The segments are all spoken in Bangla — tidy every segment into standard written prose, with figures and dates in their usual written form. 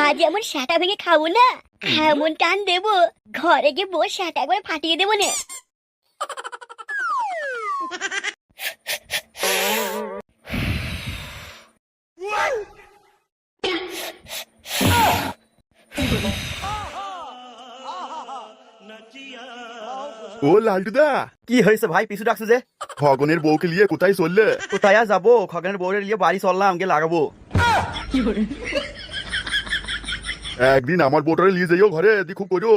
আজ এমন সেটা ভেঙে খাবো না, এমন টান দেবো ঘরে গিয়ে বউ সেটা একবার ফাটিয়ে দেবো না। ও লালটুদা, কি হয়েছে ভাই? পিছু ডাকছো যে? খগনের বউকে নিয়ে কোথায় চললে? কোথায় আর যাবো? খগনের বউরে নিয়ে বাড়ি চললাম, গিয়ে লাগাবো। একদিন আমার বউটারে নিয়ে যাইও ঘরে, দেখো করো।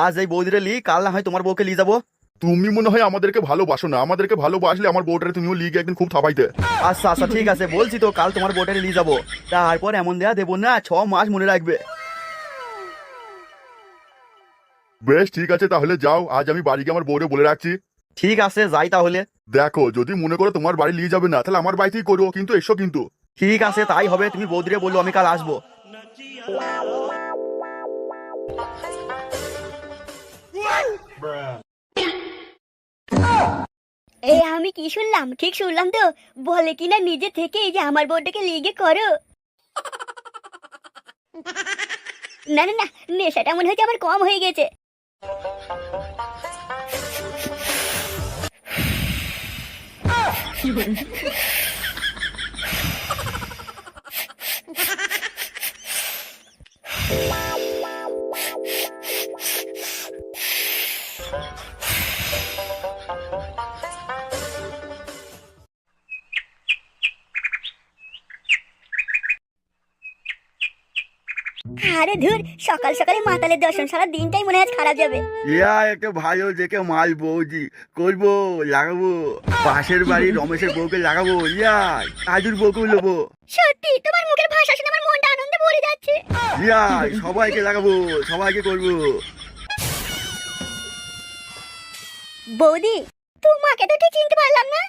আজ এই বৌদিরে লি, কাল না হয় তোমার বউকে নিয়ে যাবো। তুমি মনে হয় আমাদেরকে ভালোবাসো না, আমাদেরকে ভালোবাসলে আমার বউটারে তুমিও লিগে একদিন খুব থাপাইতে। আচ্ছা আচ্ছা ঠিক আছে, বলছি তো কাল তোমার বউটারে নিয়ে যাবো। তারপর এমন দেয়া দেবো না, 6 মাস মনে রাখবে। বেশ ঠিক আছে, তাহলে যাও। আজ আমি বাড়ি গিয়ে আমার বউরে বলে রাখছি। ঠিক আছে, যাই তাহলে। দেখো, যদি মনে করো তোমার বাড়ি নিয়ে যাবে না, তাহলে আমার বাড়িতেই করো, কিন্তু এসো কিন্তু। ঠিক আছে, তাই হবে। তুমি বৌদিরে বললো আমি কাল আসবো। এই আমি কি শুনলাম? ঠিক শুনলাম তো? বলে কিনা নিজে থেকে এই যে আমার বউটাকে লিগে করো। না না না, নেশাটা মনে হচ্ছে আমার কম হয়ে গেছে। আরে ধুর, সকাল সকালে মাতালের দর্শন, সারা দিনটাই মনে হয় আজ খারাপ যাবে। ইয়া একটা ভালো দেখে মাল বৌদি করবো, লাগাবো। পাশের বাড়ি রমেশের বউকে লাগাবো। ইয়া কাজুর বউকে নেবো। সত্যি তোমার মুখের ভাষা শুনে আমার মনটা আনন্দে ভরে যাচ্ছে। ইয়া সবাইকে লাগাবো, সবাইকে করবো। বৌদি, তোমাকে তো ঠিক চিনতে পারলাম না।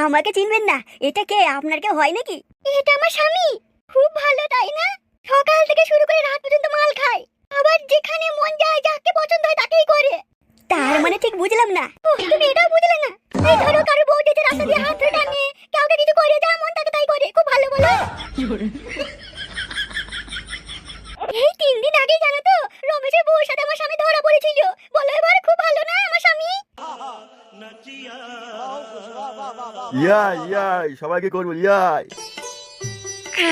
আমাকে চিনবেন না? এটা কে? আপনার কেউ হয় নাকি? এটা আমার স্বামী। খুব ভালো, তাই না? সকাল থেকে শুরু করে রাত পর্যন্ত মাল খায়, আবার যেখানে মন যায় যাকে পছন্দ হয় তাকেই করে। তার মানে ঠিক বুঝলাম না। তুমি এটাও বুঝলে না? এই ধরো কারো বউ যেতে রাস্তা দিয়ে হাত ধরে টানে, কাউকে কিছু করে, যা মন তাকে তাই করে। খুব ভালো বলো। এই 3 দিন আগে জানো তো, রমেশের বউর সাথে আমার স্বামী ধরা পড়েছিল। বলো এবার, খুব ভালো না আমার স্বামী? ইয়া ইয়া সবাইকে করবো। ইয়াই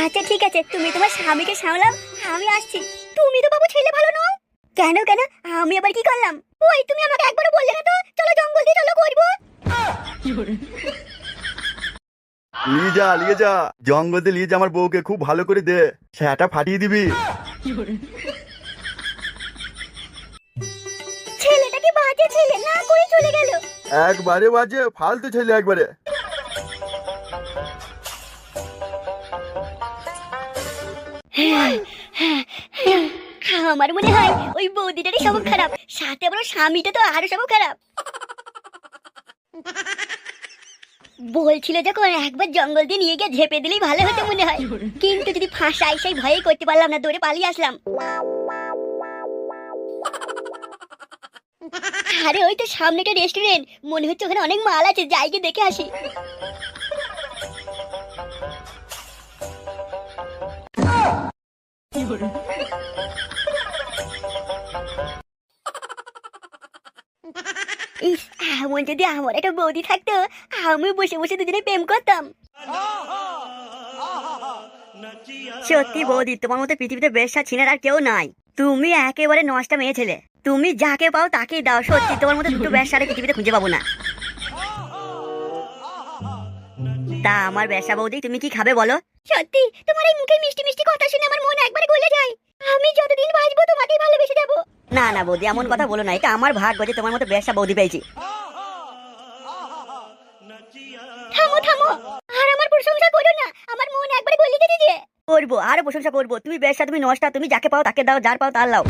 আচ্ছা ঠিক আছে, তুমি তোমার স্বামীকে সামলাও, আমি আসছি। তুমি তো বাবু ছেলে ভালো নও। কেন কেন? আমি আবার কি করলাম? ওই তুমি আমাকে একবারও বললে না তো, চলো জঙ্গল দিয়ে চলো করবো। লিয়ে যা জঙ্গলতে লিয়ে যা, আমার বউকে খুব ভালো করে দে, সেটা ফাটিয়ে দিবি। ছেলেটা কি বাজে ছেলে, না করে চলে গেল। একবারে বাজে, ফালতু ছেলে একবারে। আমার মনে হয় ওই বৌদিটারই স্বভাব খারাপ, সাথে আবার ওর স্বামীটা তো আরো স্বভাব খারাপ। বলছিল যখন একবার জঙ্গল দিয়ে নিয়ে গিয়ে ঝেপে দিলেই ভালো হতো মনে হয়, কিন্তু যদি ফাঁসাই সেই ভয়ে করতে পারলাম না, দৌড়ে পালিয়ে আসলাম। আরে ওই তো সামনে একটা রেস্টুরেন্ট, মনে হচ্ছে ওখানে অনেক মাল আছে, যাই গিয়ে দেখে আসি। ইস, এমন যদি আমার একটা বৌদি থাকতো, আমি বসে বসে দুজনে প্রেম করতাম। সত্যি বৌদি, তোমার মতো পৃথিবীতে বেশ্যা ছিনার আর কেউ নাই। তুমি একেবারে নষ্টা মেয়ে ছেলে, তুমি যাকে পাও তাকেই দাও। সত্যি তোমার মতো দুটো বেশ্যারে পৃথিবীতে খুঁজে পাবো না। তা আমার বেশ্যা বৌদি, তুমি কি খাবে বলো? সত্যি তোমার এই মুখে মিষ্টি মিষ্টি কথা শুনে আমার মন একবারে গলে যায়। আমি যতদিন বাঁচবো তোমাকেই ভালোবেসে যাবো। না না বৌদি, এমন কথা বলো না, এটা আমার ভাগ্য যে তোমার মতো বেশ্যা বৌদি পেয়েছি। থামো থামো, আর আমার প্রশংসা করো না, আমার মন একবারে গলে গেছে। করবো, আরো প্রশংসা করবো। তুমি বেশ্যা, তুমি নষ্টা, তুমি যাকে পাও তাকে দাও, যার পাও তার লাও।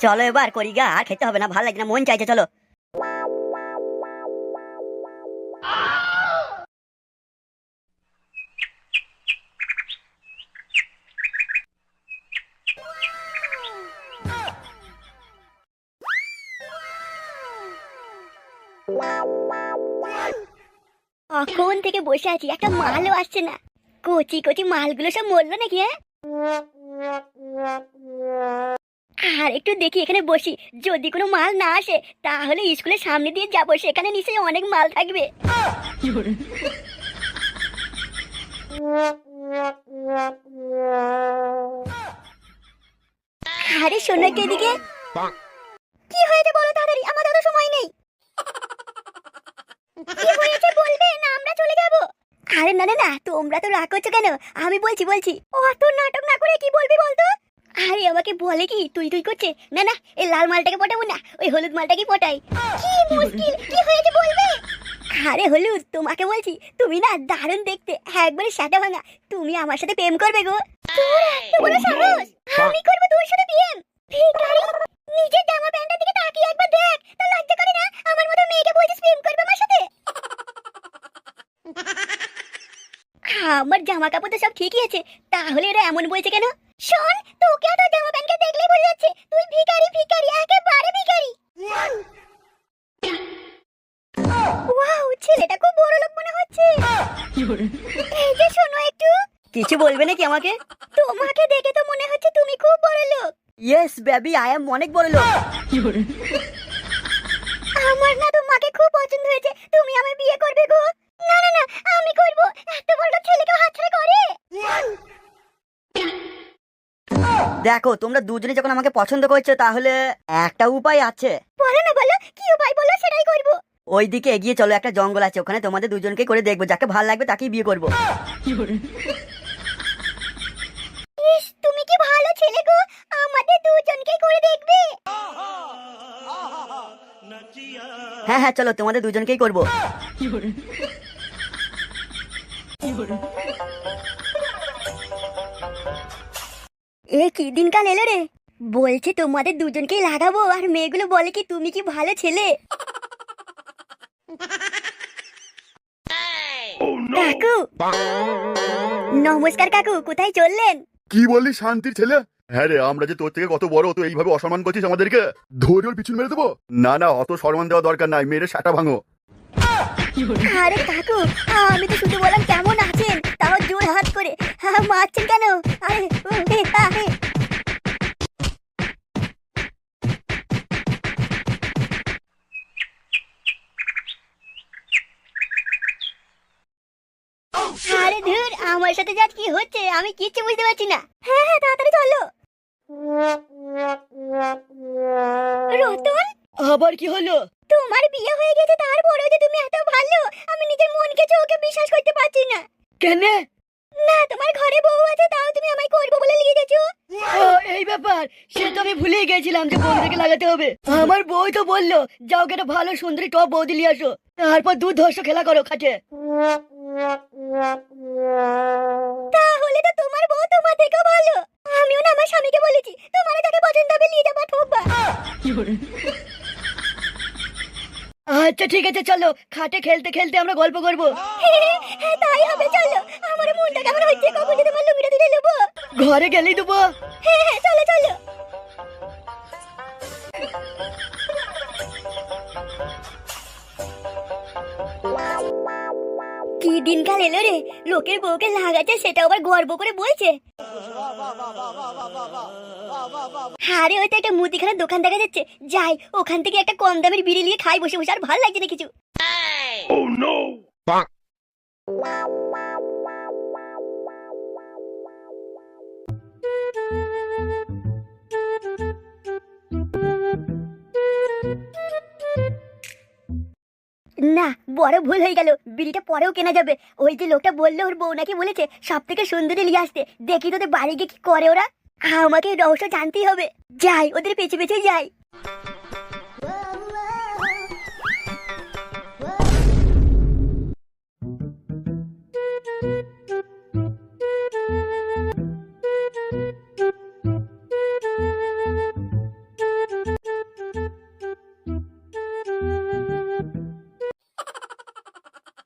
চলো এবার করি গা, আর খেতে হবে না, ভালো লাগে না, মন চাইছে, চলো। Wow, wow, wow. কখন থেকে বসে আছি, একটা মালও আসছে না। কচি কচি মালগুলো সব মরলো নাকি? হ্যাঁ, আর একটু দেখি এখানে বসি, যদি কোনো মাল না আসে তাহলে স্কুলের সামনে দিয়ে যাবো, সেখানে নিশ্চয়ই অনেক মাল থাকবে। আরে শোনো কে এদিকে, কি হয়েছে বলো তাড়াতাড়ি, আমাদের তো সময় নেই। কি হয়েছে বলবে না আমরা চলে যাব? আরে না না না, তোমরা তো রাগ করছো কেন? আমি বলছি বলছি, অত নাটক না করে কি বলবি বলতো? আরে আমাকে বলে কি তুই তুই করছে, না না এই লাল মালটাকে পটাবো না, ওই হলুদ মালটাকে পটাই। কি মুশকিল, কি হয়েছে বলবে? আরে হলুদ, তোমাকে বলছি তুমি না দারুণ দেখতে, একবারে সাদা ভাঙা, তুমি আমার সাথে প্রেম করবে গো। তোর এত বড় সাহস, আমি করব তোর সাথে প্রেম? ভিখারি, নিজের জামা প্যান্টের দিকে তাকিয়ে একবার দেখ, তো লজ্জা করে না? আমার মতো মেয়েকে বলছিস প্রেম করবে আমার সাথে? আমার জামা কাপড় তো সব ঠিকই আছে, তাহলে এরা এমন বলছে কেন? শোন, তোকে আর তোর জামা প্যান্টকে দেখলেই বোঝা যাচ্ছে তুই ভিখারি, ভিখারি, একেবারে ভিখারি। ওয়াও, ছেলেটা খুব বড় লোক মনে হচ্ছে। এই যে শোনো একটু, কিছু বলবে নাকি আমাকে? তোমাকে দেখে তো মনে হচ্ছে তুমি খুব বড় লোক। ইয়েস বেবি, আই এম অনেক বড় লোক। আমার না তোমাকে খুব পছন্দ হয়েছে, তুমি আমায় বিয়ে করবে গো? না না না, আমি করব, এত বড় লোক ছেলেকে হাতছাড়া করে? দেখো, তোমরা দুজনে যখন আমাকে পছন্দ করছো তাহলে একটা উপায় আছে। বলো না, বলো কি উপায়, বলো সেটাই করব। ওইদিকে এগিয়ে চলো, একটা জঙ্গল আছে, ওখানে তোমাদের দুজনকে করে দেখবো, যাকে ভালো লাগবে তাকেই বিয়ে করবো। ইস, তুমি কি ভালো ছেলে গো, আমাদের দুজনকে করে দেখবে? হ্যাঁ হ্যাঁ, চলো তোমাদের দুজনকেই করবো। এ কি দিনকাল এলো রে, বলছে তোমাদের দুজনকেই লাগাবো, আর মেয়েগুলো বলে কি তুমি কি ভালো ছেলে। কাকু, নমস্কার কাকু, কোথায় চললেন? কি বললি শান্তির ছেলে? হ্যাঁ রে, আমরা যে তোর থেকে কত বড়, তো এইভাবে অসম্মান করছিস আমাদেরকে, ধরে ওর পিছন মেরে দেবো? না না, অত সম্মান দেওয়া দরকার নাই, মেরে সাটা ভাঙো। আরে কাকু, আমি তো শুধু বললাম কেমন আছেন, তাও জোর হাত করে মারছেন কেন? আরে আরে, আরে ধুর, আমার সাথে যা কি হচ্ছে আমি কিচ্ছু বুঝতে পারছি না। হ্যাঁ হ্যাঁ, তাড়াতাড়ি চলো। রতন, আবার কি হলো? তোমার বিয়ে হয়ে গেছে, তারপরেও যে তুমি এত ভালো, আমি নিজের মনকে চোখে বিশ্বাস করতে পারছি না। কেন? না, তোমার ঘরে বউ আছে, তাও তুমি আমায় করবো বলে নিয়ে গেছো। এই ব্যাপার, সে তো আমি ভুলেই গেছিলাম যে বৌদিকে লাগাতে হবে। আমার বউ তো বললো যাও একটা ভালো সুন্দরী টপ বৌদি নিয়ে আসো, তারপর দুধ ধর্ষ খেলা করো খাটে। তাহলে তো তোমার বউ তোমার থেকেও ভালো। আমিও না আমার স্বামীকে বলেছি তোমার যাকে পছন্দ হবে নিয়ে যাবা, ঠকবা। আচ্ছা ঠিক আছে, চলো খাটে খেলতে খেলতে আমরা গল্প করবো। হ্যাঁ তাই হবে, চলো। আমার মনটা কেমন হচ্ছে, কখন যে তোমার লুঙ্গিটা দিলে নেবো। ঘরে গেলেই দেবো। হ্যাঁ হ্যাঁ, চলো চলো। কি দিনকাল এলো রে, লোকের বউকে লাগাচ্ছে সেটা আবার গর্ব করে বলছে। আরে ওই তো একটা মুদিখানার দোকান দেখা যাচ্ছে, যাই ওখান থেকে একটা কম দামের বিড়ি নিয়ে খাই বসে বসে, আর ভালো লাগছে না কিছু। না, বড় ভুল হয়ে গেল, বিড়িটা পরেও কেনা যাবে। ওই যে লোকটা বললো ওর বউ নাকি বলেছে সব থেকে সুন্দরী নিয়ে আসতে, দেখি তোদের বাড়ি গিয়ে কি করে ওরা। আমাকে এই রহস্য জানতেই হবে, যাই ওদের পেছে পেছে যাই।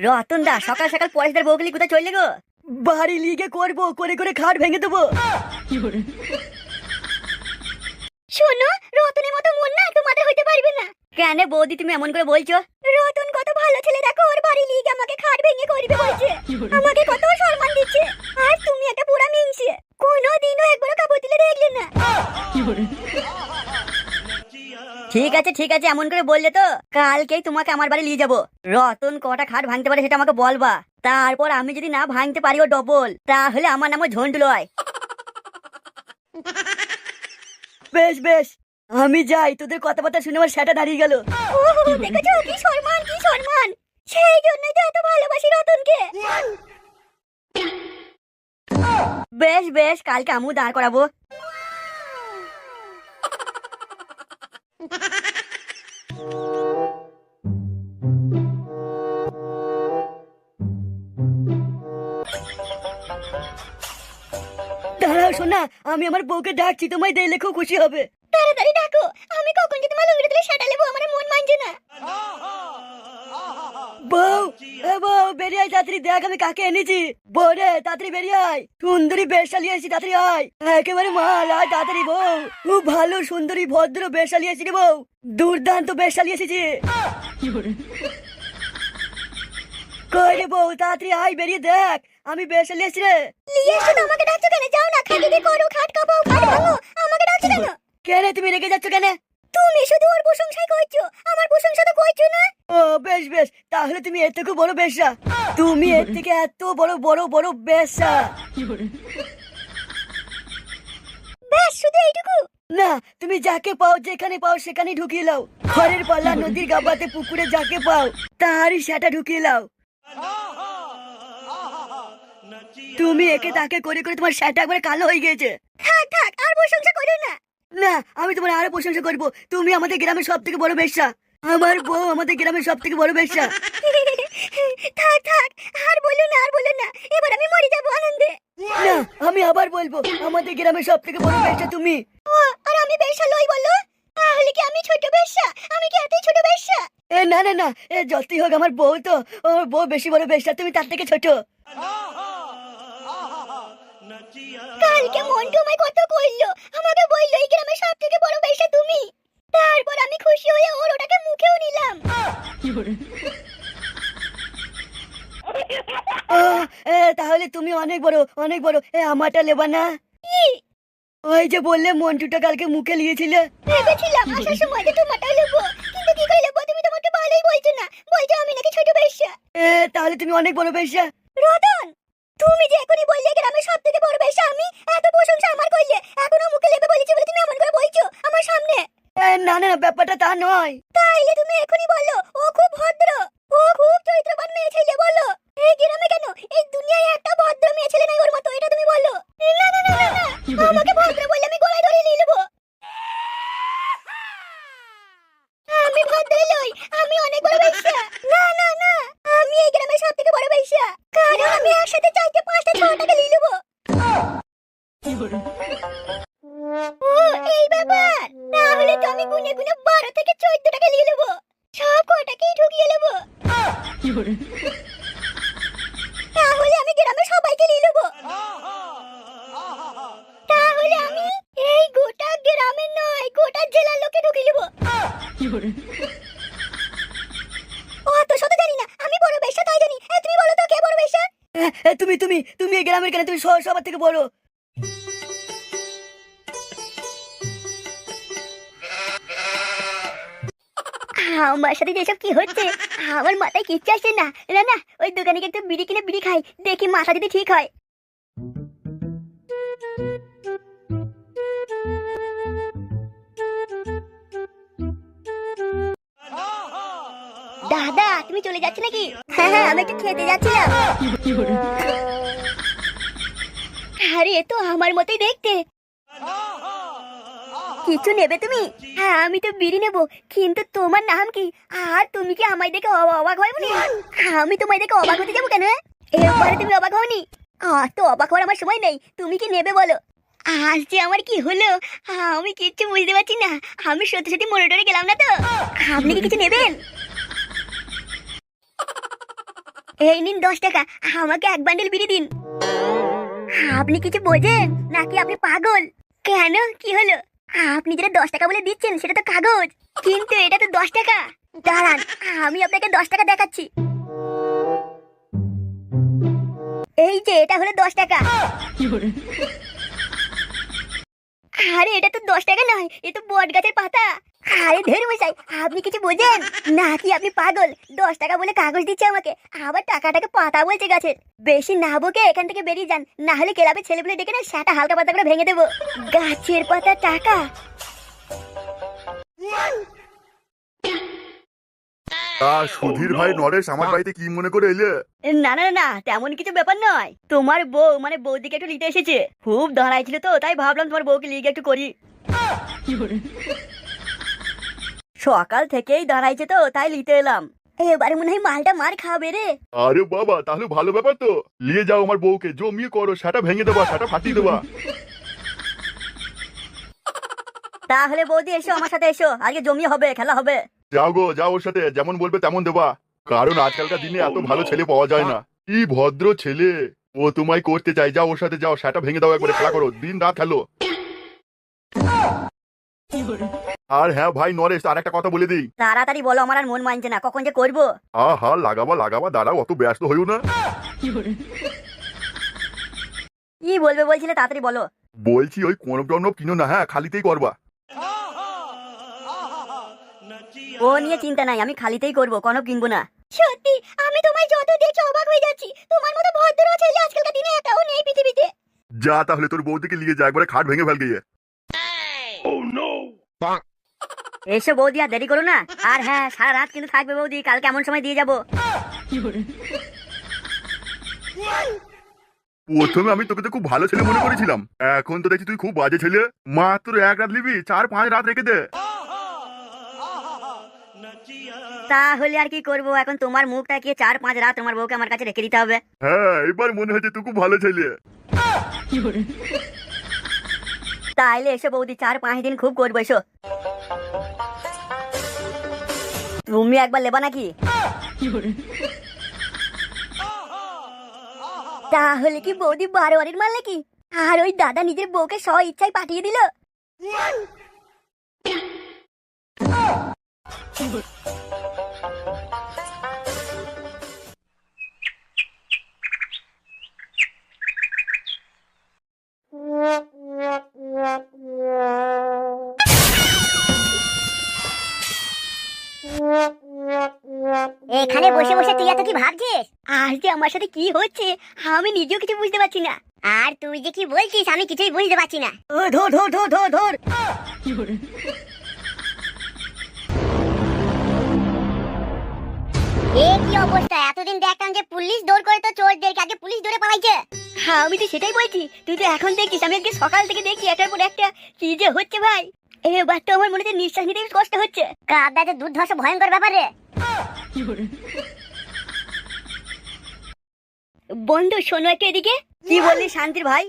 রতন দা, সকাল সকাল পরেশদার বউগুলি কোথায় চললে গো? বাড়ি লিগে করবো, করে করে খাট ভেঙে দেবো। শোনো, রতনের মতো মন না তোমাদের হইতে পারবে না। কেন বৌদি তুমি এমন করে বলছো? রতন কত ভালো ছেলে, দেখো ওর বাড়ি লিগে আমাকে খাট ভেঙে ঠিক আছে, এমন করে বললে তো কালকেই তোমাকে আমার বাড়ি নিয়ে যাবো। রতন কটা খাট ভাঙতে পারে সেটা আমাকে বলবা, তারপর আমি যদি না ভাঙতে পারি ও ডবল, তাহলে আমার নামও ঝন্টু লয়। বেশ বেশ, আমি যাই, তোদের কথাবার্তা শুনে আমার সেটা দাঁড়িয়ে গেল। দেখেছো কি সম্মান, কি সম্মান! সেই জন্যই তো এত ভালোবাসি রতনকে। বেশ বেশ, কালকে আমিও দাঁড় করাবো। দাঁড়াও শোনা, আমি আমার বউকে ডাকছি, তোমায় দেখলে খুব খুশি হবে। তাড়াতাড়ি ডাকো, আমি কখন যে তোমার লুঙ্গিটা তুলে সেটা নেবো, আমার মন মানছে না। বউ, এ বউ, বেরিয়ে আয় তাড়াতাড়ি, দেখ আমি কাকে এনেছি। বউ রে, তাড়াতাড়ি বেরিয়ে আয়, সুন্দরী বেশালি এসেছি, তাড়াতাড়ি আয়, একেবারে মাল, আয় তাড়াতাড়ি বউ। খুব ভালো সুন্দরী ভদ্র বেশালি এসেছি রে বউ, দুর্দান্ত বেশালি এসেছি। কই রে বউ, তাড়াতাড়ি আয়, বেরিয়ে দেখ আমি বেশালি এসেছি রে। নিয়ে এসো তো, আমাকে ডাকছো কেন? যাও না, খাটিতে করো, খাট কাঁপাও, খাট ভাঙো, আমাকে ডাকছো কেন? কেন তুমি রেগে যাচ্ছ কেন? তুমি শুধু ওর প্রশংসাই করছো, আমার প্রশংসা তো করছো না। ও বেশ বেশ, তাহলে তুমি এর থেকে বড় বেশ্যা, তুমি এর থেকে এত বড় বড় বড় বেশ্যা। ব্যাস, শুধু এইটুকু? না, তুমি যাকে পাও যেখানে পাও সেখানে ঢুকিয়ে লাও, ঘরের পাল্লা, নদীর গাবাতে, পুকুরে যাকে পাও তারই সেটা ঢুকিয়ে লাও। তুমি একে তাকে করে করে তোমার সেটা একবারে কালো হয়ে গেছে। থাক থাক, আর প্রশংসা করো না। না, আমি তোমার আরো প্রশংসা করবো, তুমি আমাদের গ্রামের সব থেকে বড় বেশ্যা, আমার বউ আমাদের গ্রামের সব থেকে বড় বেশ্যা। থাক থাক, আর বলো না, আর বলো না, এবার আমি মরে যাবো আনন্দে। না, আমি আবার বলবো, আমাদের গ্রামের সব থেকে বড় বেশ্যা তুমি। ও, আর আমি বেশ্যা লই বলো? তাহলে কি আমি ছোট বেশ্যা? আমি কি এতই ছোট বেশ্যা? এ না না না, এ যতই হোক আমার বউ তো, ওর বউ বেশি বড় বেশ্যা, তুমি তার থেকে ছোট। কালকে মন্টু আমায় কত কইলো, আমাকে বললো এই গ্রামের সব থেকে বড় বেশ্যা তুমি। তারপর আমি খুশি হয়ে ওর ওটাকে মুখেও নিলাম। ও, তাহলে তুমি অনেক বড়, অনেক বড়। আমারটা লেবা না? কি? ওই যে বললে মন্টুটা কালকে মুখে লিয়েছিলে। ভেবেছিলাম আসার সময় যে তোমারটা নেবো, কিন্তু কি করে নেবো? তুমি তোমাকে ভালোই বলছো না, বলছো আমি নাকি ছোট বেশ্যা। তাহলে তুমি অনেক বড় বেশ্যা। রতন, তুমি যে এখনই বললে গ্রামের সব থেকে বড় বেশ্যা আমি, এত প্রশংসা আমার করলে, এখনো মুখে লেপে বলেছি বলে তুমি এমন করে বলছো আমার সামনে? না না না, ব্যাপারটা তা নয়। তাইলে তুমি এখনই বলো ও খুব ভদ্র, ও খুব চরিত্রবান মেয়ে ছেলে বলো। এই গ্রামে কেন, এই দুনিয়ায় একটা ভদ্র মেয়ে ছেলে নাই ওর মতো, এটা তুমি বলো। না না না না না, আমাকে ভদ্র বললে আমি গলায় ধরে নিয়ে নেবো। আমি ভদ্র লই, আমি অনেক বড় বেশ্যা। না না না, আমি এই গ্রামের সব থেকে বড় বেশ্যা, কারণ আমি একসাথে 4টে 5টা 6টাকে নিয়ে নেবো। ও, এই ব্যাপার, তাহলে তো আমি গুনে গুনে 12 থেকে 14টাকে নিয়ে নেবো, সব কটাকেই ঢুকিয়ে নেবো। তাহলে আমি গ্রামের সবাইকে নিয়ে নেবো। তাহলে আমি এই গোটা গ্রামের নয়, গোটা জেলার লোকে ঢুকিয়ে নেবো। অত শত জানি না, আমি বড় বেশ্যা তাই জানি। তুমি বলো তো কে বড় বেশ্যা? তুমি তুমি তুমি এই গ্রামের কেন, তুমি সবার থেকে বড়। আমার সাথে যেসব কি হচ্ছে আমার মাথায় কিচ্ছু আসছে না। না না, ওই দোকানে গিয়ে একটু বিড়ি কিনে বিড়ি খাই, দেখি মাথা যদি ঠিক হয়। দাদা, তুমি চলে যাচ্ছ নাকি? হ্যাঁ হ্যাঁ, আমি একটু খেতে যাচ্ছিলাম। আরে এ তো আমার মতোই দেখতে। কিছু নেবে তুমি? হ্যাঁ, আমি তো বিড়ি নেবো, কিন্তু তোমার নাম কি? আর তুমি কি আমায় দেখে অবাক হয় বলি? আমি তোমায় দেখে অবাক হতে যাবো কেন? এরপরে তুমি অবাক হওনি? তো অবাক হওয়ার আমার সময় নেই, তুমি কি নেবে বলো? আজ যে আমার কি হলো আমি কিচ্ছু বুঝতে পারছি না। আমি সত্যি সত্যি মরে টরে গেলাম না তো? আপনি কি কিছু নেবেন? এই নিন 10 টাকা, আমাকে 1 বান্ডিল বিড়ি দিন। আপনি কিছু বোঝেন নাকি? আপনি পাগল? কেন, কি হলো? আপনি যেটা 10 টাকা বলে দিচ্ছেন সেটা তো কাগজ, কিন্তু এটা তো 10 টাকা। দাঁড়ান, আমি আপনাকে 10 টাকা দেখাচ্ছি। এই যে এটা হলো 10 টাকা। আরে এটা তো 10 টাকা নয়, এ তো বট গাছের পাতা। আরে ধের মশাই, আপনি কিছু বোঝেন নাকি? আপনি পাগল? 10 টাকা বলে কাগজ দিচ্ছে আমাকে, আবার টাকাটাকে পাতা বলছে গাছের। বেশি না বকে এখান থেকে বেরিয়ে যান, না হলে ক্লাবের ছেলেগুলো ডেকে না সেটা হালকা পাতা করে ভেঙে দেবো। গাছের পাতা টাকা? সুধীর ভাই নরেশ আমার বাড়িতে কি মনে করে এলে? না না না, তেমন কিছু ব্যাপার নয়। তোমার বউ মানে বৌদিকে একটু নিতে এসেছে, খুব দাঁড়াইছিল তো, তাই ভাবলাম তোমার বউকে লিগে একটু করি। সকাল থেকেই দাঁড়াইছে তো, তাই নিতে এলাম। এবারে মনে হয় মালটা মার খাবে রে। আরে বাবা, তাহলে ভালো ব্যাপার তো। নিয়ে যাও আমার বউকে, জমিয়ে করো, সেটা ভেঙে দেবা, সেটা ফাটিয়ে দেবা। তাহলে বৌদি এসো, আমার সাথে এসো, আজকে জমিয়ে হবে, খেলা হবে। যাও গো, যাও, ওর সাথে যেমন বলবে তেমন দেবা। কারণ আজকালকার দিনে এত ভালো ছেলে পাওয়া যায় না। কি ভদ্র ছেলে, ও তোমায় করতে চাই। যাও ওর সাথে, যাও, সেটা ভেঙে দাও, একবারে খেলা করো, দিন রাত খেলো। আর হ্যাঁ ভাই নরেশ, আর একটা কথা বলে দিই। তাড়াতাড়ি বলো, আমার আর মন মানছে না, কখন যে করবো। হা লাগাবা লাগাবা, দাঁড়াও, অত ব্যস্ত হইও না। কি বলবে বলছিলে, তাড়াতাড়ি বলো। বলছি ওই কোনব টনব কিনো না, হ্যাঁ, খালিতেই করবা। ও নিয়ে চিন্তা নাই, আমি খালিতেই করবো, কোনো কিনবো না। সত্যি আমি তোমায় যত দেখি অবাক হয়ে যাচ্ছি। তোমার মতো ভদ্র ছেলে আজকালকার দিনে একটাও নেই পৃথিবীতে। যা তাহলে তোর বউদিকে নিয়ে যা, একবারে খাট ভেঙে ফেল গিয়ে। এসো বৌদি, আর দেরি করো না। আর হ্যাঁ, সারা রাত কিন্তু থাকবে বৌদি, কালকে এমন সময় দিয়ে যাবো। প্রথমে আমি তোকে তো খুব ভালো ছেলে মনে করেছিলাম, এখন তো দেখছি তুই খুব বাজে ছেলে। মাত্র 1 রাত নিবি, 4-5 রাত রেখে দে। তাহলে আর কি করবো, এখন তোমার মুখটা কি 4-5 রাত তোমার বউকে আমার কাছে রেখে দিতে হবে? হ্যাঁ, এবার মনে হচ্ছে তুই খুব ভালো ছেলে। তাইলে এসো বৌদি, 4-5 দিন খুব করবো, এসো। তুমি একবার লেবা নাকি? তাহলে কি বৌদি 12 বারের মাল নাকি? আর ওই দাদা নিজের বউকে স্ব ইচ্ছায় পাঠিয়ে দিল। এখানে বসে বসে তুই এত কি ভাবছিস? আর যে আমার সাথে কি হচ্ছে আমি নিজেও কিছু বুঝতে পারছি না। আর তুই যে কি বলছিস আমি কিছুই বুঝতে পারছি না। ও ধর ধর ধর ধর ধর। এ কি অবস্থা? এতদিন দেখতাম যে পুলিশ দৌড় করে তো চোরদেরকে, আগে পুলিশ দৌড়ে পালাইছে। হ্যাঁ আমি তো সেটাই বলছি, তুই তো এখন দেখছিস, আমি আজকে সকাল থেকে দেখছি একটার পর একটা কি যে হচ্ছে ভাই। এবার তো আমার মনে হচ্ছে নিঃশ্বাস নিতে কষ্ট হচ্ছে। কাদাতে দুধ ধসা ভয়ঙ্কর ব্যাপার রে। বন্ধু শোনো একটু এদিকে। কি বললি শান্তির ভাই?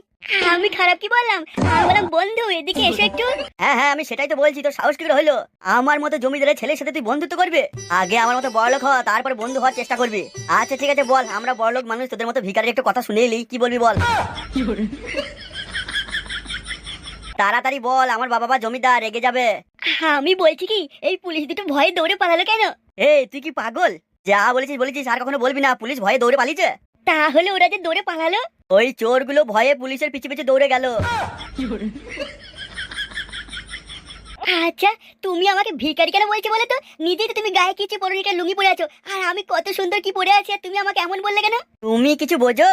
আমি খারাপ কি বললাম? আমি বললাম বন্ধু এদিকে এসো একটু। হ্যাঁ হ্যাঁ, আমি সেটাই তো বলছি, তোর সাহস কি করে হলো আমার মতো জমিদারের ছেলের সাথে তুই বন্ধুত্ব করবে? আগে আমার মতো বড়লোক হ, তারপর বন্ধু হওয়ার চেষ্টা করবি। আচ্ছা ঠিক আছে, বল, আমরা বড়লোক মানুষ, তোদের মতো ভিখারির একটা কথা শুনে এলি, কি বলবি বল? তাড়াতাড়ি বল, আমার বাবা জমিদার রেগে যাবে। আমি বলছি কি, এই পুলিশ দুটো ভয়ে দৌড়ে পালালো কেন? এই তুই কি পাগল? যা বলেছিস বলেছিস, আর কখনো বলবি না। পুলিশ ভয়ে দৌড়ে পালিয়েছে? তাহলে ওরা যে দৌড়ে পালালো? ওই চোরগুলো ভয়ে পুলিশের পিছে পিছে দৌড়ে গেল। আচ্ছা তুমি আমাকে ভিখারি কেন বলছো বলে তো? নিজেই তো তুমি গায়ে কিছু পরে একটা লুঙ্গি পরে আছো, আর আমি কত সুন্দর কি পরে আছি, আর তুমি আমাকে এমন বললে কেন? তুমি কিছু বোঝো?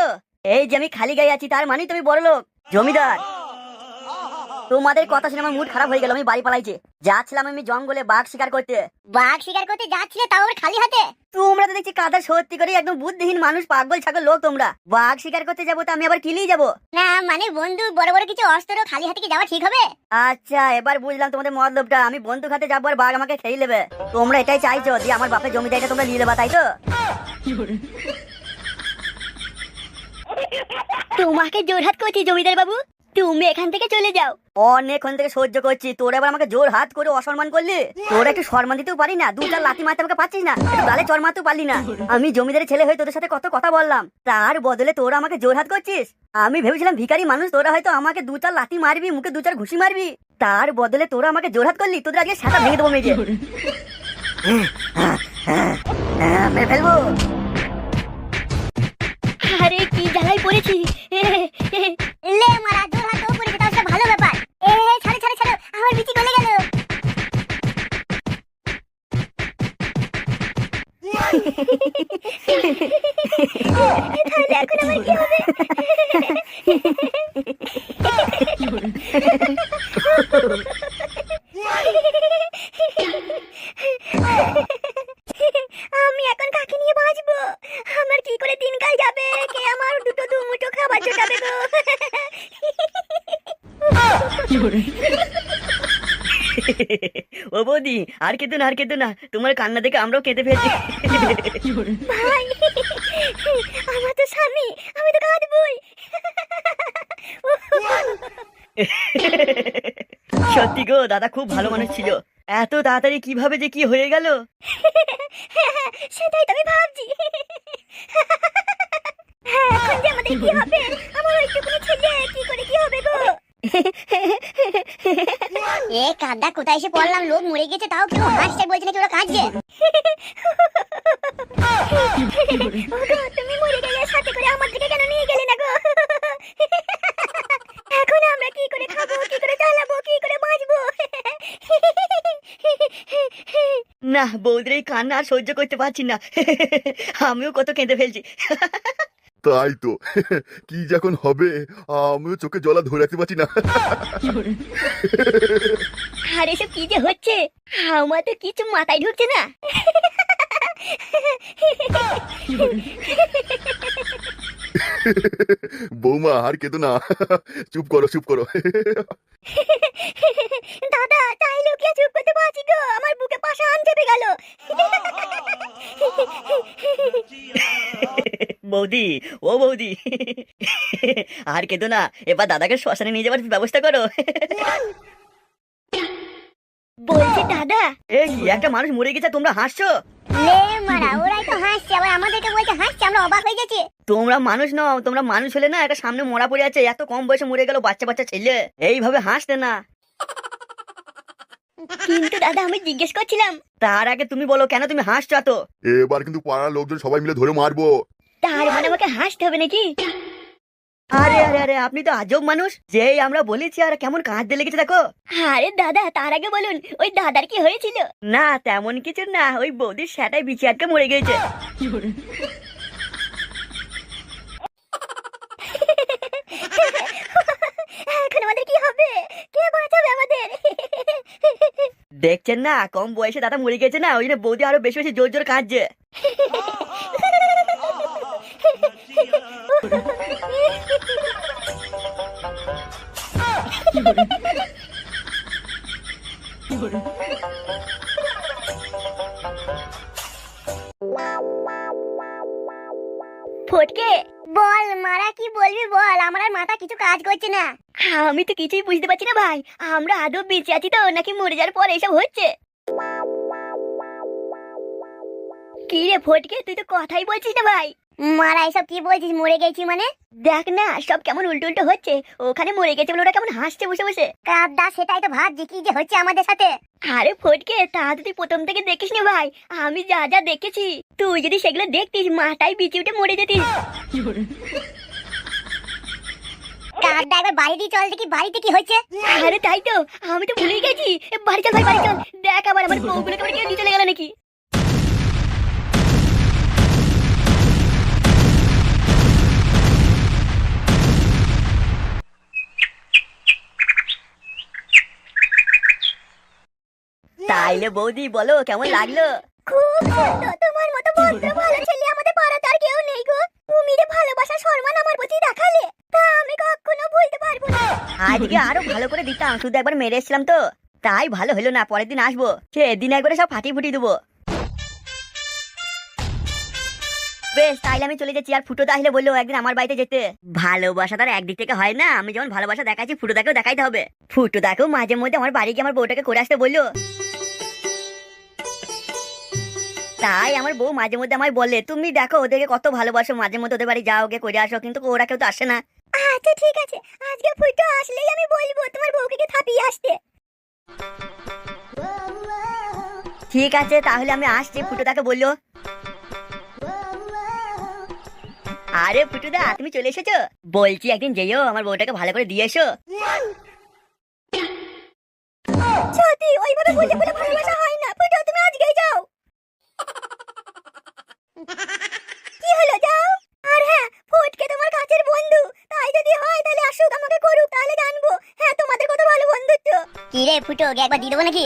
এই যে আমি খালি গায়ে আছি তার মানে তুমি বড় লোক জমিদার। তোমাদের কথা শুনে আমার মুড খারাপ হয়ে গেল, আমি বাড়ি পালাইছি। যাচ্ছিলাম আমি জঙ্গলে বাঘ শিকার করতে। বাঘ শিকার করতে যাচ্ছিলে, তাও আবার খালি হাতে? তোমরা তো দেখছি কাদা সত্যি করে একদম বুদ্ধিহীন মানুষ, পাগল ছাগল লোক তোমরা। বাঘ শিকার করতে যাবো তো আমি আবার কিলেই যাবো? না মানে বন্ধু, বড় বড় কিছু অস্ত্র খালি হাতে কি যাওয়া ঠিক হবে? আচ্ছা এবার বুঝলাম তোমাদের মতলবটা। আমি বন্দুক হাতে যাবো আর বাঘ আমাকে খেয়ে নেবে। তোমরা এটাই চাইছো যে আমার বাপের জমিদারিটা তোমরা নিয়ে নেবা, তাই তো? তোমাকে জোরহাত করছি জমিদার বাবু, তুমি এখান থেকে চলে যাও। অনেকক্ষণ থেকে সহ্য করছি, তোর এবার আমাকে জোর হাত করে অসম্মান করলি। তোর একটু সম্মান দিতেও পারি না? 2-4 লাথি মারতে আমাকে পাচ্ছিস না? একটু গালে চড় মারতেও পারলি না? আমি জমিদারের ছেলে হয়ে তোদের সাথে কত কথা বললাম, তার বদলে তোরা আমাকে জোর হাত করছিস। আমি ভেবেছিলাম ভিখারি মানুষ, তোরা হয়তো আমাকে 2-4 লাথি মারবি, মুখে 2-4 ঘুষি মারবি, তার বদলে তোরা আমাকে জোর হাত করলি। তোদের আজকে সাটা ভেঙে দেবো মেজে, মেরে ফেলবো। আরে কি জ্বালায় পড়েছি। লে মারা, জোরহাত ও পড়েছে, তাও সেটা ভালো ব্যাপার। ছাড়ো ছাড়ো ছাড়ো, আমার বিচি গলে গেল। তাহলে এখন আমার কি হবে? আমি এখন কাকে নিয়ে বাঁচবো? আমার কি করে দিনকাল যাবে? কে আমার দুটো দুমুঠো খাবার জোটাবে গো? ও বৌদি, আর কেঁদো না, আর কেঁদো না, তোমার কান্না দেখে আমরাও কেঁদে ফেলছি। ভাই, আমার তো স্বামী, আমি তো কাঁদবই। সত্যি গো, দাদা খুব ভালো মানুষ ছিল। এত তাড়াতাড়ি কিভাবে যে কি হয়ে গেল। সেটাই তো আমি ভাবছি। হ্যাঁ, এখন যে আমাদের কি হবে? আমার ওইটুকুনি ছেলে কি করে কি হবে গো? এ কাদা কোথায় এসে পড়লাম? লোক মরে গেছে তাও কেউ হাসছে, বলছে নাকি ওরা কাঁদছে। ওগো, তুমি মরে গেলে সাথে করে আমার দিকে কেন নিয়ে গেলে না গো? এখন আমরা কি করে খাবো, কি করে চালাবো, কি করে বাঁচবো? না, বৌদির এই কান্না আর সহ্য করতে পারছি না। আমিও কত কেঁদে ফেলছি। তাই তো, কি যখন হবে আমিও চোখে জলা ধরে রাখতে পারছি না। আর এসব কি যে হচ্ছে, আমার তো কিছু মাথায় ঢুকছে না। বৌমা আর কেঁদো না, চুপ করো চুপ করো। দাদা, চাইলেও কি আর চুপ করতে পারছি গো? আমার বুকে পাশান চেপে গেল। বৌদি, ও বৌদি, আর কেঁদো না, এবার দাদাকে শ্মশানে নিয়ে যাবার ব্যবস্থা করো। বলছি দাদা, এই কি, একটা মানুষ মরে গেছে, তোমরা হাসছো? লে মারা, ওরাই তো হাসছে, আবার আমাদেরকে বলছে হাসছে, আমরা অবাক হয়ে গেছি। তোমরা মানুষ নও, তোমরা মানুষ হলে না একটা সামনে মরা পড়ে আছে, এত কম বয়সে মরে গেল বাচ্চা বাচ্চা ছেলে, এইভাবে হাসতে না। কিন্তু দাদা, আমি জিজ্ঞেস করছিলাম। তার আগে তুমি বলো, কেন তুমি হাসছো এত? এবার কিন্তু পাড়ার লোকজন সবাই মিলে ধরে মারবো। তার মানে আমাকে হাসতে হবে নাকি? আরে আরে আরে, আপনি তো আজব মানুষ। যেই আমরা বলেছি আর কেমন কাঁদতে লেগেছে দেখো। আরে দাদা, তার আগে বলুন, ওই দাদার কি হয়েছিল? না, তেমন কিছু না, ওই বৌদির সেটাই বিচি আটকে মরে গেছে। এখন আমাদের কি হবে? কে বাঁচাবে আমাদের? দেখছেন না, কম বয়সে দাদা মরে গেছে না, ওই জন্য বৌদি আরো বেশি বেশি জোর জোর কাঁদছে। ফটকে, বল মারা, কি বলবি বল, আমার আর মাথা কিছু কাজ করছে না। আমি তো কিছুই বুঝতে পারছি না ভাই, আমরা আদৌ বেঁচে আছি তো নাকি মরে যাওয়ার পর এসব হচ্ছে? কি রে ফটকে, তুই তো কথাই বলছিস না ভাই। মারা, এসব কি বলছিস? মরে গেছি মানে? দেখ না, সব কেমন উল্টো উল্টো হচ্ছে। ওখানে মরে গেছে বলে ওরা কেমন হাসছে বসে বসে। কাদা, সেটাই তো ভাবছি কি যে হচ্ছে আমাদের সাথে। আরে ফটকে, তা তো তুই প্রথম থেকে দেখিস নি ভাই, আমি যা যা দেখেছি। তুই যদি সেগুলো দেখতিস, মাথায় বিচি উঠে মরে যেতিস। কাদা, একবার বাড়ি দিয়ে চল দেখি বাড়িতে কি হচ্ছে। আরে তাই তো, আমি তো ভুলেই গেছি। বাড়ি চল ভাই, বাড়ি চল। দেখ আবার আমার বউগুলোকে আবার কেউ নিয়ে চলে গেল নাকি। তাইলে বৌদি বলো, কেমন লাগলো? খুব সুন্দর, তোমার মতো ভদ্র ভালো ছেলে আমাদের পাড়াতে আর কেউ নেই গো। তুমি যে ভালোবাসা সম্মান আমার প্রতি দেখালে, তা আমি কখনো ভুলতে পারবো না। আজকে আরো ভালো করে দিতাম, শুধু একবার মেরে এসেছিলাম তো, তাই ভালো হলো না। পরের দিন আসবো, সেদিন একবারে সব ফাটিয়ে ফুটিয়ে দেবো। বেশ, তাইলে আমি চলে যাচ্ছি। আর ফুটো তো আসলে বললো একদিন আমার বাড়িতে যেতে। ভালোবাসা তার একদিক থেকে হয় না, আমি যেমন ভালোবাসা দেখাচ্ছি ফুটোদাকেও দেখাইতে হবে। ফুটোদাকেও মাঝে মধ্যে আমার বাড়ি গিয়ে আমার বউটাকে করে আসতে বললো। তাই আমার বউ মাঝে মধ্যে আমায় বলে, তুমি দেখো ওদেরকে কত ভালোবাসো, মাঝে মধ্যে ওদের বাড়ি যাও, গিয়ে করে আসো, কিন্তু ওরা কেউ তো আসে না। আচ্ছা ঠিক আছে, আজকে ফুটো আসলেই আমি বলবো তোমার বউকে গিয়ে থাপিয়ে আসতে। ঠিক আছে, তাহলে আমি আসছি। ফুটোদাকে বললো। আরে ফুটুদা, তুমি চলে এসেছো? বলছি একদিন যেও, আমার বউটাকে ভালো করে দিয়ে এসো। সত্যি ওইভাবে বলে বলে ভালোবাসা হয় না। ফুটো, তুমি আজকেই যাও। কি রে ফুটো, ওকে একবার দিয়ে দেবো নাকি?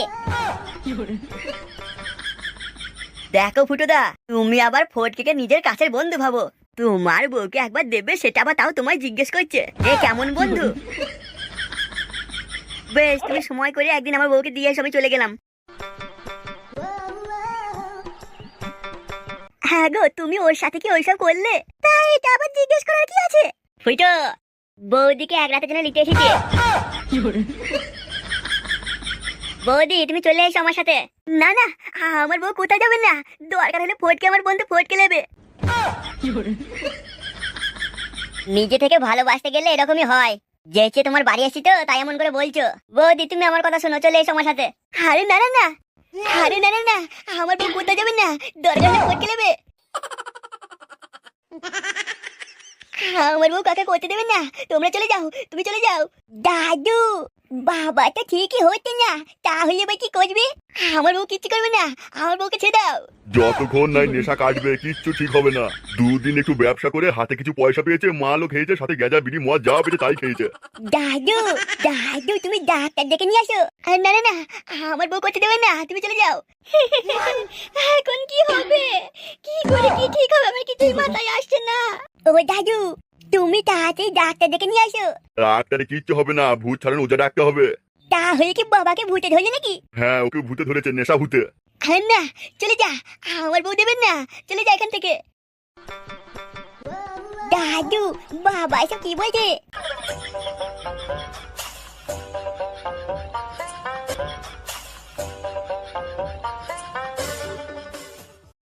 দেখো ফুটোদা, তুমি আবার ফটকে নিজের কাছের বন্ধু ভাবো, তোমার বউকে একবার দেবে সেটা আবার তাও তোমায় জিজ্ঞেস করছে এ কেমন বন্ধু। বেশ, তুমি সময় করে একদিন আমার বউকে দিয়ে এসো, আমি চলে গেলাম। হ্যাঁ গো, তুমি ওর সাথে কি ওইসব করলে? তাই এটা আবার জিজ্ঞেস করার কি আছে? ফুটো, বৌদিকে এক রাতের জন্য নিতে এসেছি। বৌদি, তুমি চলে এসো আমার সাথে। না না, আমার বউ কোথায় যাবেন না, দরকার হলে ফটকে আমার বন্ধু ফটকে নেবে। নিজে থেকে ভালোবাসতে গেলে এরকমই হয়। যেচে তোমার বাড়ি আসছি তো তাই এমন করে বলছো। বৌদি, তুমি আমার কথা শোনো, চলে এসো আমার সাথে। আরে না না না, আরে না না না, আমার বউ কোথায় যাবেন না, দরকার হলে ফটকে নেবে। আমার বউ কাকে করতে দেবেন না, তোমরা চলে যাও, তুমি চলে যাও। দাদু, বাবাটা ঠিকই হচ্ছে না, তাহলে এবার কি করবে? আমার বউ কিচ্ছু করবে না, আমার বউকে ছেড়ে দাও। যতক্ষণ নাই নেশা কাটবে কিচ্ছু ঠিক হবে না। দুদিন একটু ব্যবসা করে হাতে কিছু পয়সা পেয়েছে, মালও খেয়েছে, সাথে গেজা বিড়ি মদ যা পেয়েছে তাই খেয়েছে। দাদু, দাদু, তুমি ডাক্তার ডেকে নিয়ে আসো। না না না, আমার বউ করতে দেবে না, তুমি চলে যাও। এখন কি হবে, কি করে কি ঠিক হবে, আমার কিছুই মাথায় আসছে না। ও দাদু, তুমি তাড়াতাড়ি ডাক্তার ডেকে নিয়ে আসো। ডাক্তারে কিচ্ছু হবে না, ভূত ছাড়ানো ওজা ডাকতে হবে। তাহলে কি বাবাকে ভূতে ধরলে নাকি? হ্যাঁ, ওকে ভূতে ধরেছে, নেশা ভূতে। না, চলে যা, আমার বউ দেবেন না, চলে যা এখান থেকে। দাদু, বাবা এসব কি বলছে?